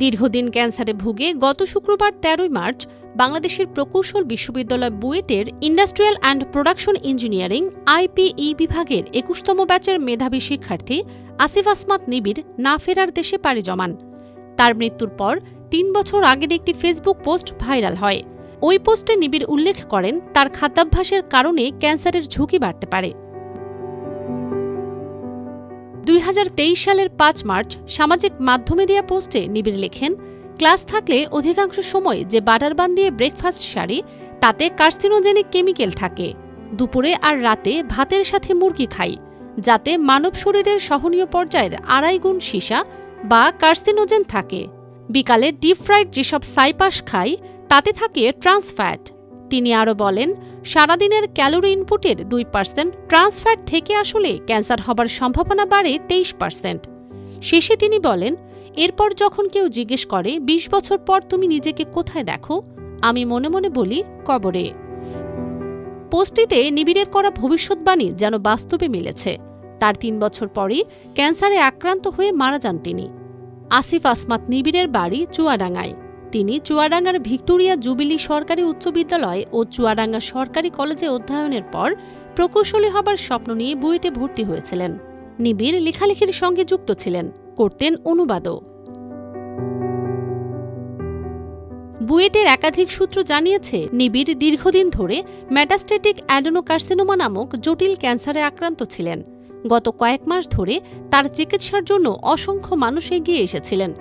দীর্ঘদিন ক্যান্সারে ভুগে গত শুক্রবার ১৩ মার্চ বাংলাদেশের প্রকৌশল বিশ্ববিদ্যালয় বুয়েটের industrial and production engineering IPE বিভাগের ২১তম ব্যাচের মেধাবী শিক্ষার্থী আসিফ আসমাত নিবিড় না ফেরার দেশে পাড়ি জমান। তার মৃত্যুর পর ৩ বছর আগের একটি ফেসবুক পোস্ট ভাইরাল হয়। ওই পোস্টে নিবিড় উল্লেখ করেন তার খাদ্যাভ্যাসের কারণে ক্যান্সারের ঝুঁকি বাড়তে পারে। ২০২৩ সালের ৫ মার্চ সামাজিক মাধ্যমে দেয়া পোস্টে নিবিড় লেখেন, ক্লাস থাকলে অধিকাংশ সময় যে বাটার বান দিয়ে ব্রেকফাস্ট সারি তাতে কার্সিনোজেনিক কেমিক্যাল থাকে। দুপুরে আর রাতে ভাতের সাথে মুরগি খাই, যাতে মানব শরীরের সহনীয় পর্যায়ের ২.৫ গুণ সীসা বা কার্সিনোজেন থাকে। বিকালে ডিপ ফ্রাইড যেসব সাইপাস খাই তাতে থাকে ট্রান্স ফ্যাট। তিনি আরও বলেন, সারাদিনের ক্যালোরি ইনপুটের ২% ট্রান্স ফ্যাট থেকে আসলে ক্যান্সার হবার সম্ভাবনা বাড়ে ২৩%। শেষে তিনি বলেন, এরপর যখন কেউ জিজ্ঞেস করে ২০ বছর পর তুমি নিজেকে কোথায় দেখো, আমি মনে মনে বলি কবরে। পোস্টটিতে নিবিড়ের করা ভবিষ্যৎবাণী যেন বাস্তবে মিলেছে। তার ৩ বছর পরই ক্যান্সারে আক্রান্ত হয়ে মারা যান তিনি। আসিফ আসমাত নিবিড়ের বাড়ি চুয়াডাঙ্গায়। তিনি চুয়াডাঙ্গার ভিক্টোরিয়া জুবিলি সরকারি উচ্চ বিদ্যালয় ও চুয়াডাঙ্গা সরকারি কলেজে অধ্যয়নের পর প্রকৌশলী হবার স্বপ্ন নিয়ে বুয়েটে ভর্তি হয়েছিলেন। নিবিড় লেখালেখির সঙ্গে যুক্ত ছিলেন, করতেন অনুবাদও। বুয়েটের একাধিক সূত্র জানিয়েছে, নিবিড় দীর্ঘদিন ধরে মেটাস্ট্যাটিক অ্যাডেনোকার্সিনোমা নামক জটিল ক্যান্সারে আক্রান্ত ছিলেন। গত কয়েক মাস ধরে তার চিকিৎসার জন্য অসংখ্য মানুষ এগিয়ে এসেছিলেন।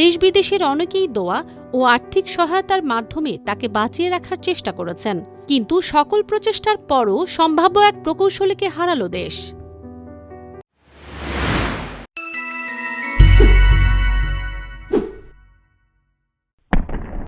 দেশ বিদেশের অনেকেই দোয়া ও আর্থিক সহায়তার মাধ্যমে তাকে বাঁচিয়ে রাখার চেষ্টা করেছেন, কিন্তু সকল প্রচেষ্টার পরও সম্ভাব্য এক প্রকৌশলীকে হারালো দেশ।